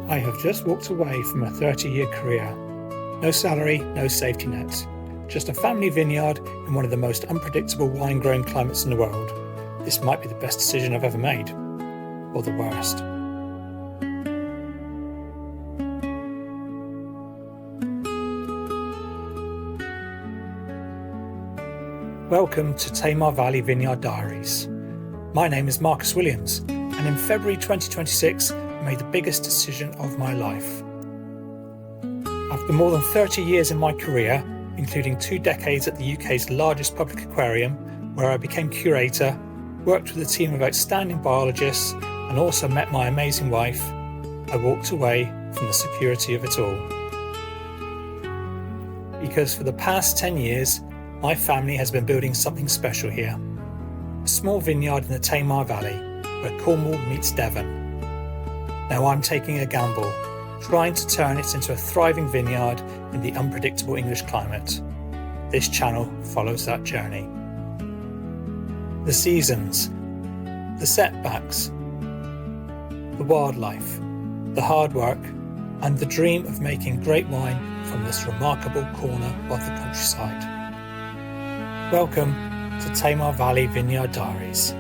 I have just walked away from a 30-year career. No salary, no safety nets. Just a family vineyard in one of the most unpredictable wine-growing climates in the world. This might be the best decision I've ever made. Or the worst. Welcome to Tamar Valley Vineyard Diaries. My name is Marcus Williams, and in February 2026, I made the biggest decision of my life. After more than 30 years in my career, including 2 decades at the UK's largest public aquarium, where I became curator, worked with a team of outstanding biologists, and also met my amazing wife, I walked away from the security of it all. Because for the past 10 years, my family has been building something special here. A small vineyard in the Tamar Valley, where Cornwall meets Devon. Now I'm taking a gamble, trying to turn it into a thriving vineyard in the unpredictable English climate. This channel follows that journey. The seasons, the setbacks, the wildlife, the hard work, and the dream of making great wine from this remarkable corner of the countryside. Welcome to Tamar Valley Vineyard Diaries.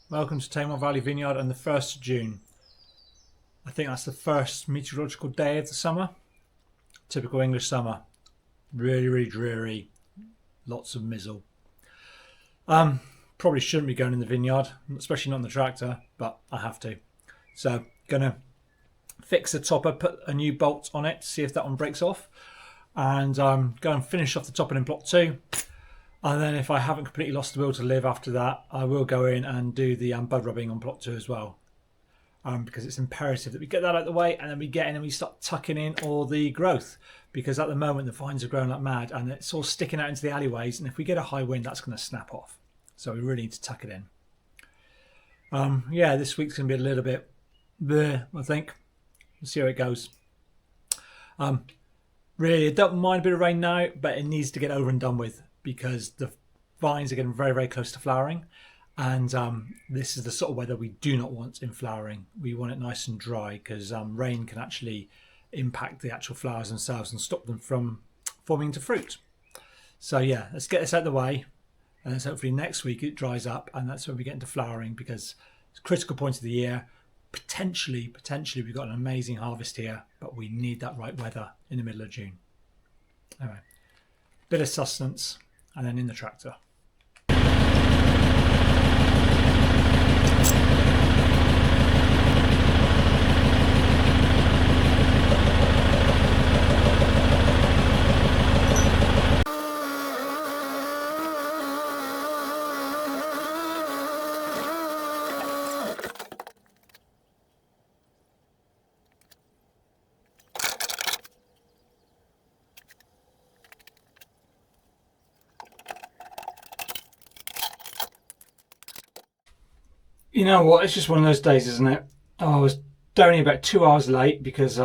Welcome to Tamar Valley Vineyard on the 1st of June. I think that's the first meteorological day of the summer. Typical English summer. Really, really dreary. Lots of mizzle. Probably shouldn't be going in the vineyard, especially not in the tractor, but I have to. So, gonna fix the topper, put a new bolt on it, see if that one breaks off, and go and finish off the topper in block 2. And then if I haven't completely lost the will to live after that, I will go in and do the bud rubbing on block 2 as well. Because it's imperative that we get that out of the way, and then we get in and we start tucking in all the growth. Because at the moment the vines are growing like mad and it's all sticking out into the alleyways, and if we get a high wind, that's going to snap off. So we really need to tuck it in. This week's going to be a little bit bleh, I think. We'll see how it goes. Really, I don't mind a bit of rain now, but it needs to get over and done with, because the vines are getting very, very close to flowering. And this is the sort of weather we do not want in flowering. We want it nice and dry, because rain can actually impact the actual flowers themselves and stop them from forming into fruit. So yeah, let's get this out of the way, and then hopefully next week it dries up, and that's when we get into flowering, because it's a critical point of the year. Potentially we've got an amazing harvest here, but we need that right weather in the middle of June. Anyway, bit of sustenance, and then in the tractor. You know what, it's just one of those days, isn't it? I was only about 2 hours late because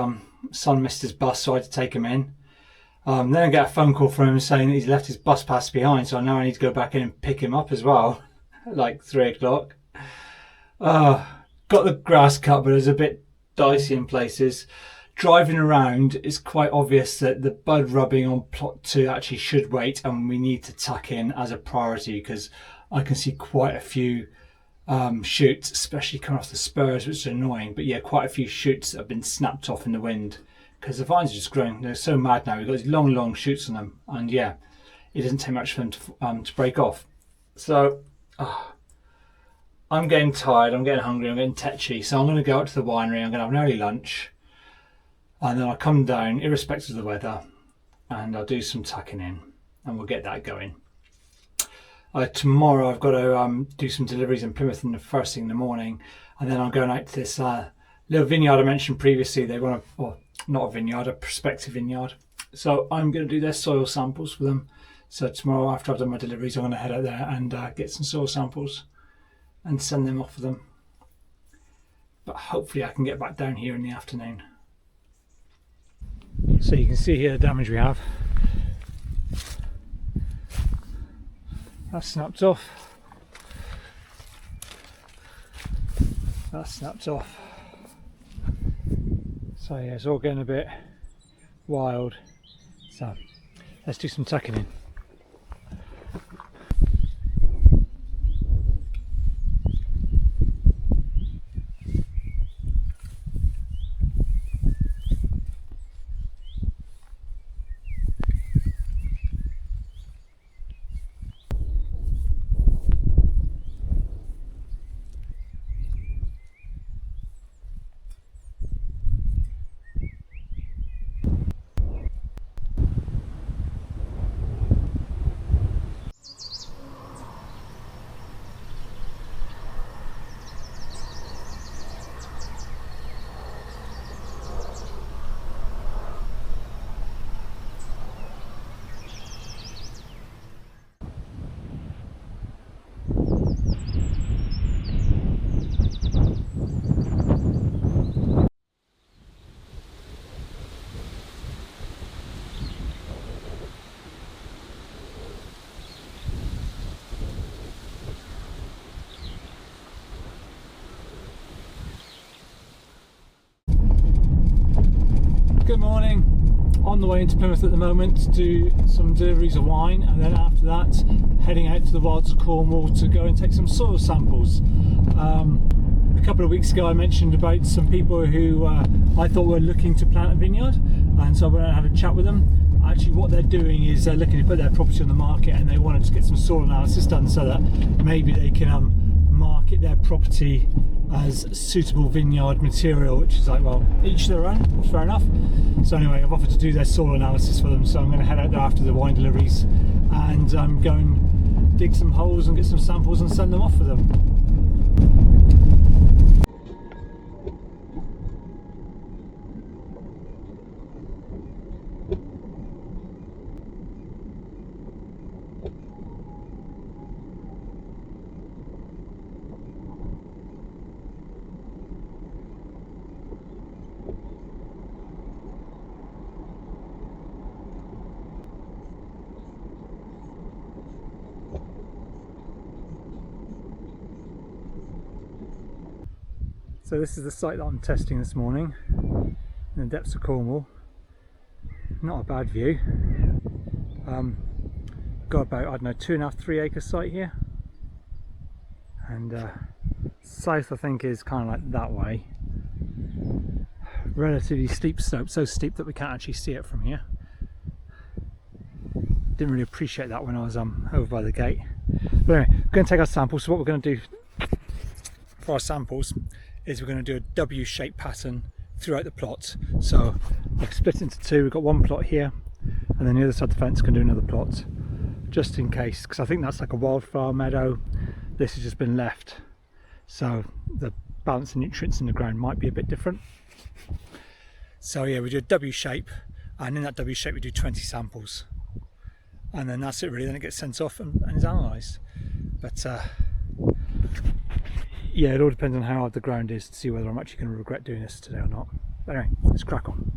son missed his bus, so I had to take him in. Then I get a phone call from him saying that he's left his bus pass behind, so now I need to go back in and pick him up as well at like 3 o'clock. Got the grass cut, but it's a bit dicey in places. Driving around, it's quite obvious that the bud rubbing on plot 2 actually should wait, and we need to tuck in as a priority, because I can see quite a few shoots, especially coming off the spurs, which is annoying. But yeah, quite a few shoots that have been snapped off in the wind, because the vines are just growing. They're so mad now. We've got these long shoots on them, and yeah, it doesn't take much for them to break off. So I'm getting tired, I'm getting hungry, I'm getting tetchy, so I'm going to go out to the winery. I'm going to have an early lunch, and then I'll come down irrespective of the weather, and I'll do some tucking in, and we'll get that going. Tomorrow I've got to do some deliveries in Plymouth in the first thing in the morning, and then I'm going out to this little vineyard I mentioned previously. They want not a vineyard, a prospective vineyard. So I'm going to do their soil samples for them. So tomorrow after I've done my deliveries, I'm going to head out there and get some soil samples and send them off for them. but hopefully I can get back down here in the afternoon. So you can see here the damage we have. That snapped off. That snapped off. So yeah, it's all getting a bit wild. So let's do some tucking in. Good morning. On the way into Plymouth at the moment to do some deliveries of wine, and then after that heading out to the wilds of Cornwall to go and take some soil samples. A couple of weeks ago I mentioned about some people who I thought were looking to plant a vineyard, and so I went and had a chat with them. Actually what they're doing is they're looking to put their property on the market, and they wanted to get some soil analysis done so that maybe they can market their property as suitable vineyard material, which is like, well, each their own, fair enough. So anyway, I've offered to do their soil analysis for them, so I'm going to head out there after the wine deliveries and go and dig some holes and get some samples and send them off for them. So this is the site that I'm testing this morning in the depths of Cornwall. Not a bad view. Got about, I don't know, 2.5, 3 acre site here, and south I think is kind of like that way. Relatively steep slope, so steep that we can't actually see it from here. Didn't really appreciate that when I was over by the gate. But anyway, we're going to take our samples. So what we're going to do for our samples is we're going to do a W-shaped pattern throughout the plot. So I've split into two. We've got one plot here, and then the other side of the fence can do another plot, just in case, because I think that's like a wildflower meadow. This has just been left, so the balance of nutrients in the ground might be a bit different. So yeah, we do a W shape, and in that W shape we do 20 samples, and then that's it really. Then it gets sent off and is analysed. But yeah, it all depends on how hard the ground is to see whether I'm actually going to regret doing this today or not. But anyway, let's crack on.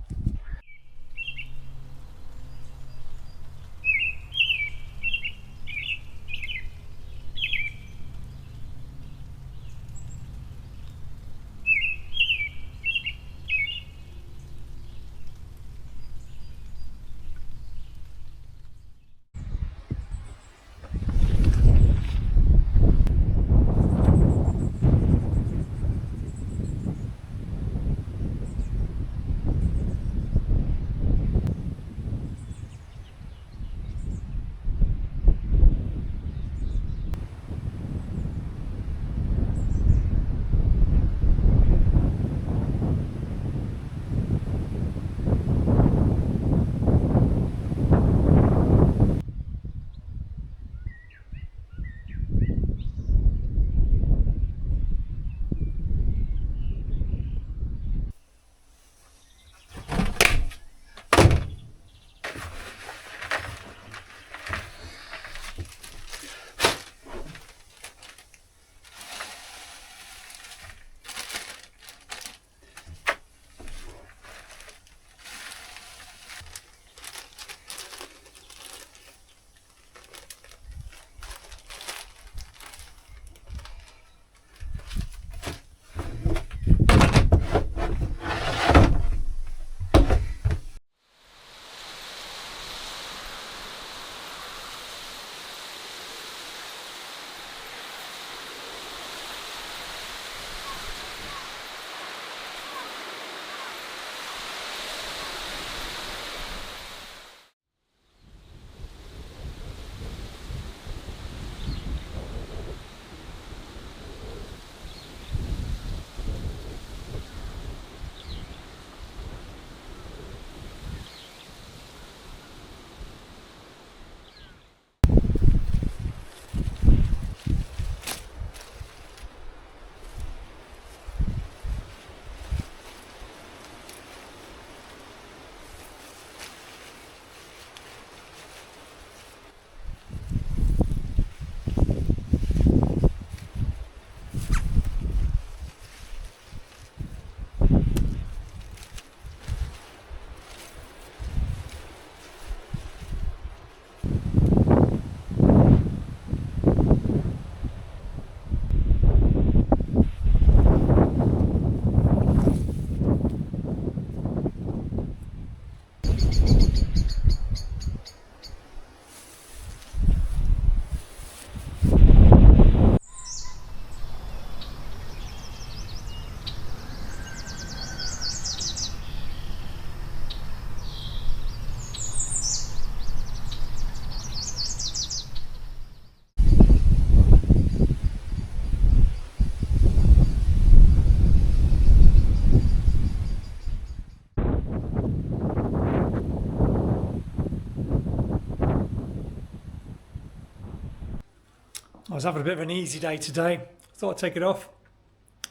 was having a bit of an easy day today. I thought I'd take it off.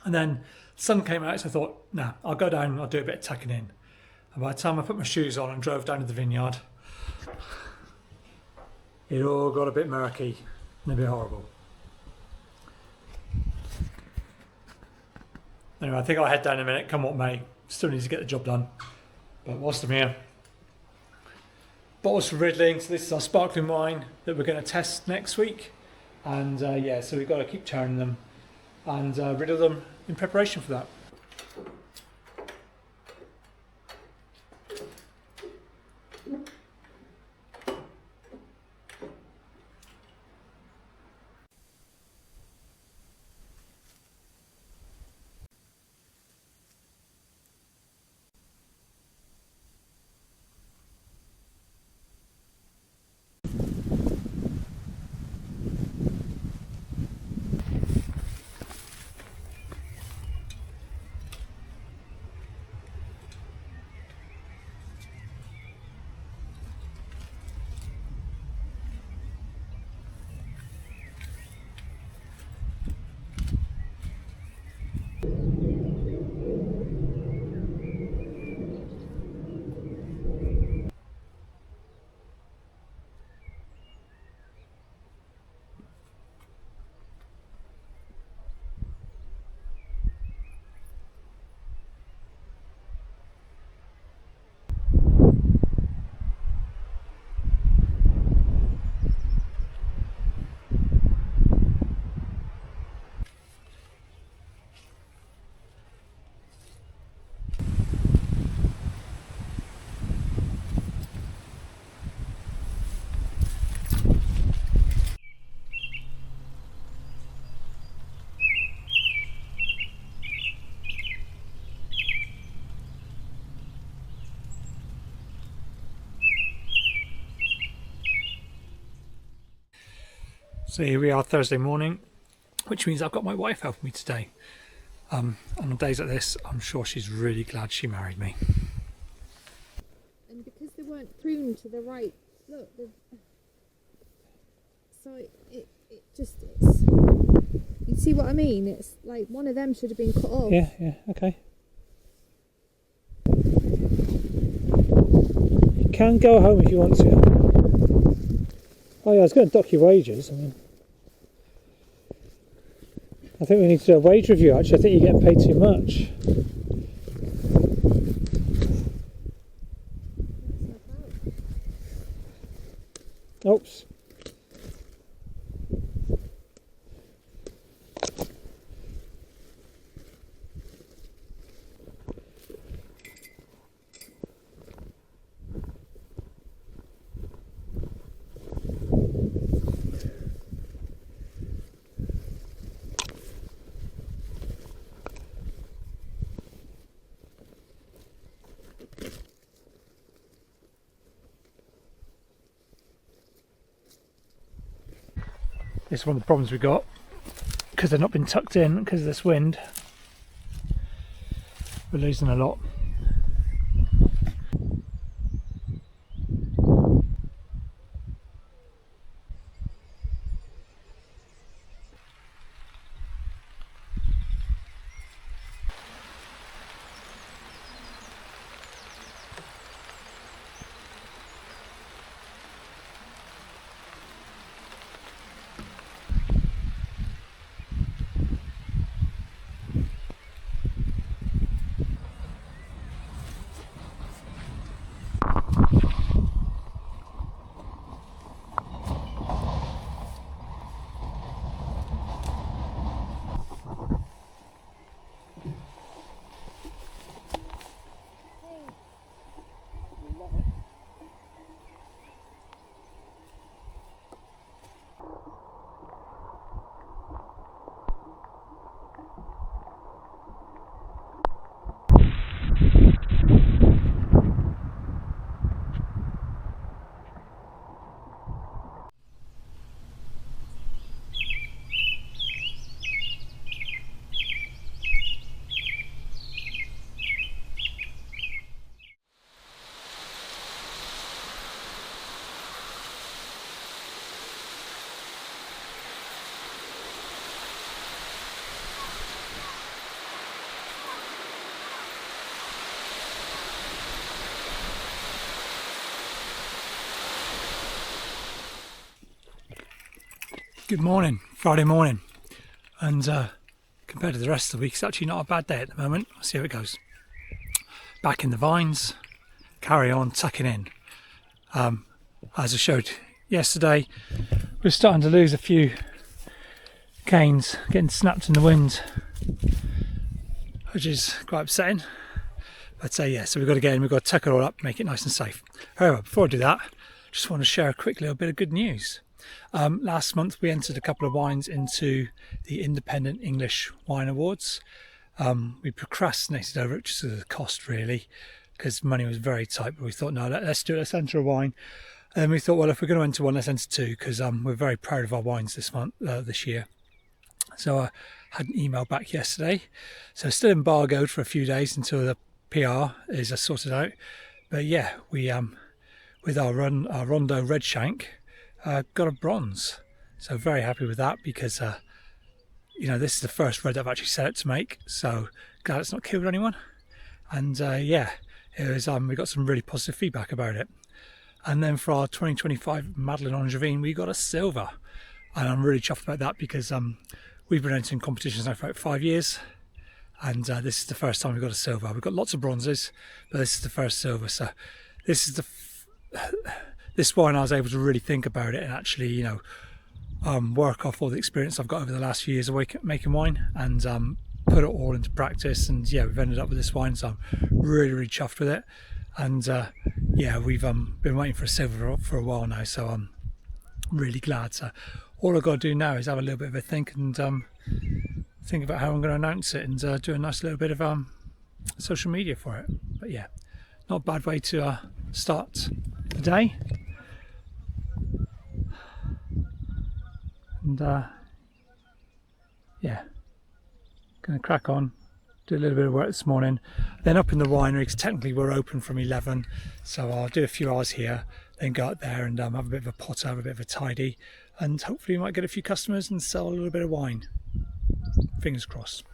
And then the sun came out, so I thought, nah, I'll go down and I'll do a bit of tucking in. And by the time I put my shoes on and drove down to the vineyard, it all got a bit murky and a bit horrible. Anyway, I think I'll head down in a minute, come what may. Still need to get the job done. But whilst I'm here, bottles for riddling. So this is our sparkling wine that we're going to test next week. And yeah, so we've got to keep turning them and riddle them in preparation for that. So here we are Thursday morning, which means I've got my wife helping me today. And on days like this, I'm sure she's really glad she married me. And because they weren't pruned to the right, look, so it just is. You see what I mean? It's like one of them should have been cut off. Yeah, okay. You can go home if you want to. Oh yeah, I was going to dock your wages. I think we need to do a wage review actually. I think you're getting paid too much. Oops. This is one of the problems we got because they've not been tucked in because of this wind. We're losing a lot. Good morning, Friday morning, and compared to the rest of the week, it's actually not a bad day at the moment. I'll see how it goes. Back in the vines, carry on tucking in. As I showed yesterday, we're starting to lose a few canes, getting snapped in the wind, which is quite upsetting. But yeah, so we've got to get in, we've got to tuck it all up, make it nice and safe. However, before I do that, just want to share a quick little bit of good news. Last month we entered a couple of wines into the Independent English Wine Awards. We procrastinated over it just because of the cost, really, because money was very tight, but we thought, no, let's do it, let's enter a wine. And then we thought, well, if we're going to enter one, let's enter two, because we're very proud of our wines this year. So I had an email back yesterday, so still embargoed for a few days until the PR is sorted out. But yeah, we with our Rondo Red Shank got a bronze, so very happy with that, because this is the first red I've actually set out to make, so glad it's not killed anyone. And yeah, it was we got some really positive feedback about it. And then for our 2025 Madeleine Angevine, we got a silver, and I'm really chuffed about that, because we've been entering competitions now for about 5 years, and this is the first time we've got a silver. We've got lots of bronzes, but this is the first silver. So this is this wine I was able to really think about it and actually, work off all the experience I've got over the last few years of making wine, and put it all into practice. And yeah, we've ended up with this wine, so I'm really, really chuffed with it. And yeah, we've been waiting for a silver for a while now, so I'm really glad. So all I've got to do now is have a little bit of a think, and think about how I'm going to announce it, and do a nice little bit of social media for it. But yeah, not a bad way to start the day. And yeah, going to crack on, do a little bit of work this morning, then up in the winery, because technically we're open from 11, so I'll do a few hours here, then go out there and have a bit of a potter, have a bit of a tidy, and hopefully we might get a few customers and sell a little bit of wine. Fingers crossed.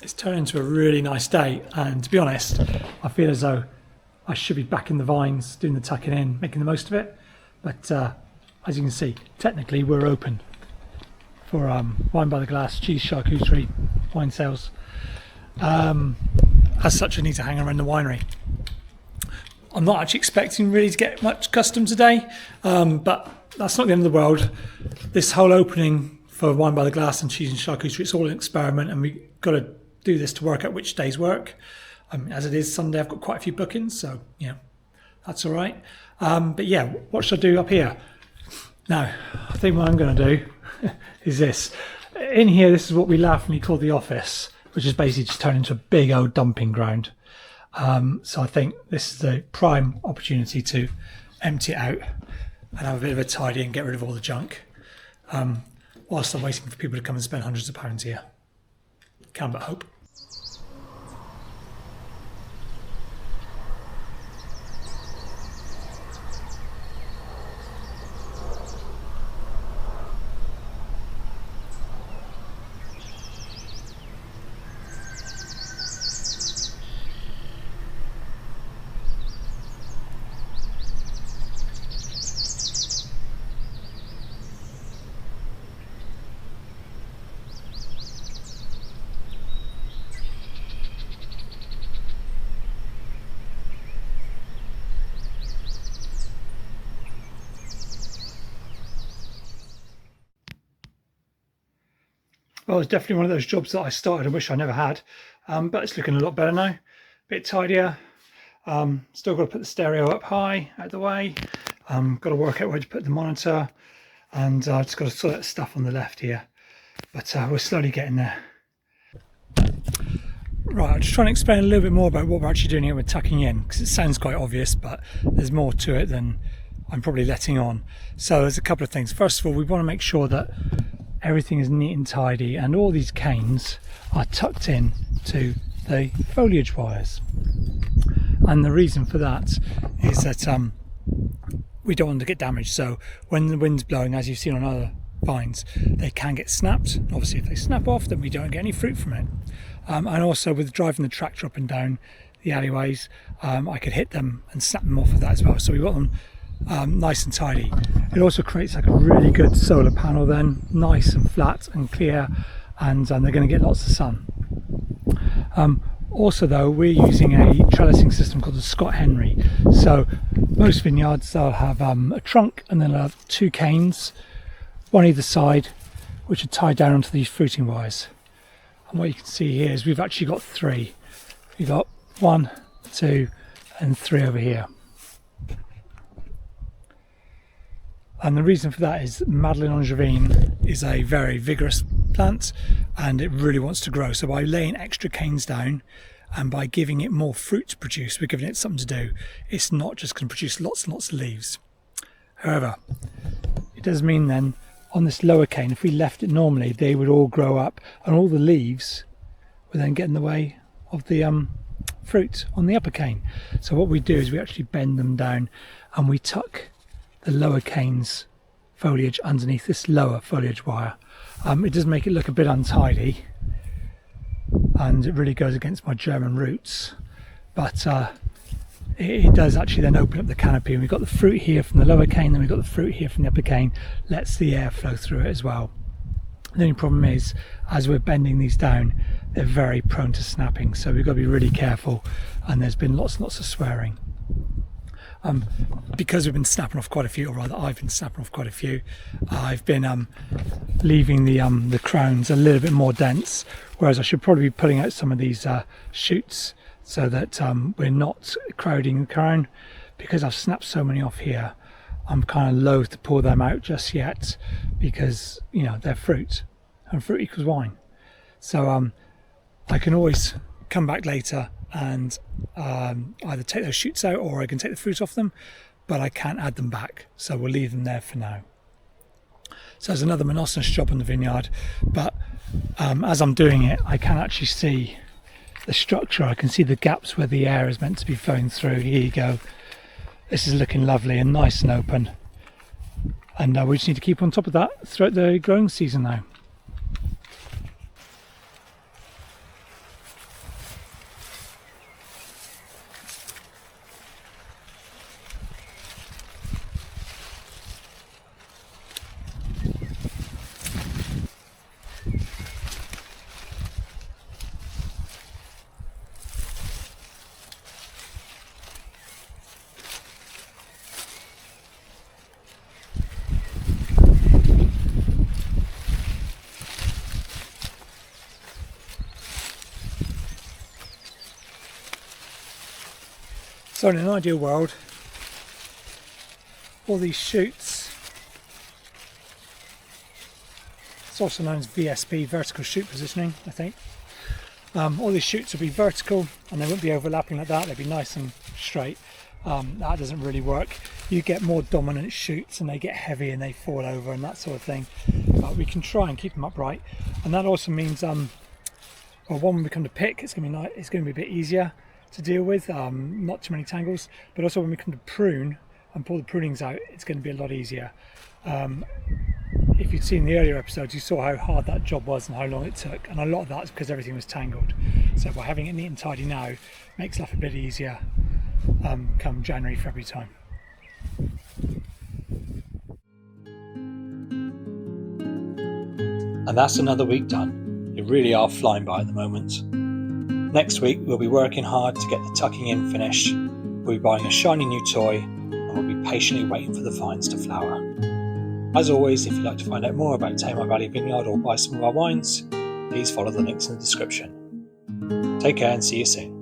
It's turned into a really nice day, and to be honest, I feel as though I should be back in the vines, doing the tucking in, making the most of it. But as you can see, technically we're open for wine by the glass, cheese, charcuterie, wine sales. As such, I need to hang around the winery. I'm not actually expecting really to get much custom today, but that's not the end of the world. This whole opening for wine by the glass and cheese and charcuterie, it's all an experiment, and we've got to do this to work out which days work. As it is Sunday, I've got quite a few bookings, so that's all right. But yeah, what should I do up here? Now, I think what I'm going to do is this. In here, this is what we laughingly call the office, which is basically just turned into a big old dumping ground. So I think this is the prime opportunity to empty it out and have a bit of a tidy and get rid of all the junk, whilst I'm waiting for people to come and spend hundreds of pounds here. Can but hope. Well, it's definitely one of those jobs that I started and wish I never had, but it's looking a lot better now. A bit tidier. Still got to put the stereo up high out of the way. Got to work out where to put the monitor, and just got to sort that stuff on the left here. But we're slowly getting there. Right, I'll just try and explain a little bit more about what we're actually doing here with tucking in, because it sounds quite obvious, but there's more to it than I'm probably letting on. So there's a couple of things. First of all, we want to make sure that everything is neat and tidy, and all these canes are tucked in to the foliage wires. And the reason for that is that we don't want them to get damaged. So when the wind's blowing, as you've seen on other vines, they can get snapped. Obviously, if they snap off, then we don't get any fruit from it. And also with driving the tractor up and down the alleyways, I could hit them and snap them off of that as well. So we want them nice and tidy. It also creates like a really good solar panel then, nice and flat and clear, and they're going to get lots of sun. Also though, we're using a trellising system called the Scott Henry. So most vineyards, they'll have a trunk, and then they'll have two canes, one either side, which are tied down onto these fruiting wires. And what you can see here is we've actually got three. We've got 1, 2 and 3 over here. And the reason for that is Madeleine Angevine is a very vigorous plant and it really wants to grow. So by laying extra canes down and by giving it more fruit to produce, we're giving it something to do. It's not just going to produce lots and lots of leaves. However, it does mean then on this lower cane, if we left it normally, they would all grow up and all the leaves would then get in the way of the fruit on the upper cane. So what we do is we actually bend them down and we tuck the lower cane's foliage underneath this lower foliage wire. It does make it look a bit untidy and it really goes against my German roots, but it does actually then open up the canopy, and we've got the fruit here from the lower cane, then we've got the fruit here from the upper cane, lets the air flow through it as well. The only problem is, as we're bending these down, they're very prone to snapping, so we've got to be really careful, and there's been lots and lots of swearing. Because we've been snapping off quite a few, or rather I've been snapping off quite a few, I've been leaving the crowns a little bit more dense, whereas I should probably be pulling out some of these shoots so that we're not crowding the crown. Because I've snapped so many off here, I'm kind of loath to pull them out just yet, because you know they're fruit and fruit equals wine. So I can always come back later and either take those shoots out, or I can take the fruit off them, but I can't add them back, so we'll leave them there for now. So there's another monotonous job in the vineyard, but as I'm doing it, I can actually see the structure. I can see the gaps where the air is meant to be flowing through. Here you go. This is looking lovely and nice and open, and we just need to keep on top of that throughout the growing season now. So in an ideal world, all these shoots also known as VSP, vertical shoot positioning, I think. All these shoots will be vertical and they won't be overlapping like that, they'll be nice and straight. That doesn't really work. You get more dominant shoots and they get heavy and they fall over and that sort of thing. But we can try and keep them upright. And that also means, well, one, when we come to pick, it's going to be a bit easier to deal with, not too many tangles. But also when we come to prune and pull the prunings out, it's going to be a lot easier. If you'd seen the earlier episodes, you saw how hard that job was and how long it took, and a lot of that's because everything was tangled. So by having it neat and tidy now makes life a bit easier come January, February time. And that's another week done. You really are flying by at the moment. Next week we'll be working hard to get the tucking in finished. We'll be buying a shiny new toy and we'll be patiently waiting for the vines to flower. As always, if you'd like to find out more about Tamar Valley Vineyard or buy some of our wines, please follow the links in the description. Take care and see you soon.